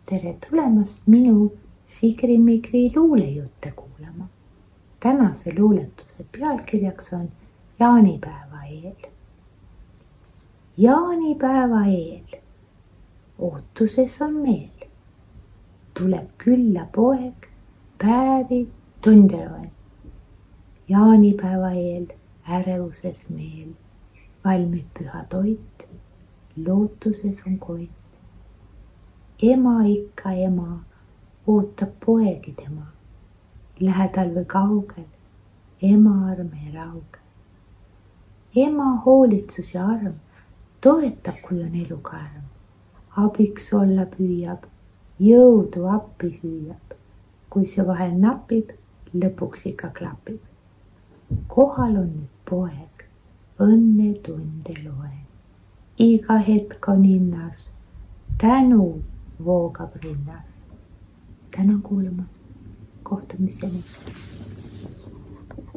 tere tulemast minu Sigri-Migri luulejutte kuulama. Tänase luuletuse pealkirjaks on jaanipäeva eel. Jaanipäeva eel, ootuses on meel. Tuleb külla poeg, päevi tunde loen. Jaanipäeva eel ärevuses meel, valmib püha toit, lootuses on koit. Ema ikka ema, ootab poegi tema, lähedal või kaugel, ema arm ei rauge. Ema hoolitsus ja arm toetab, kui on elu karm, abiks olla püüab, jõudu appi hüüab, kui see vahel napib, lõpuks ikka klapib. Kohal on nüüd poeg, õnne tunde loen, iga hetk on hinnas, tänu voogab rinnas. Tänan kuulamast, kohtumiseni.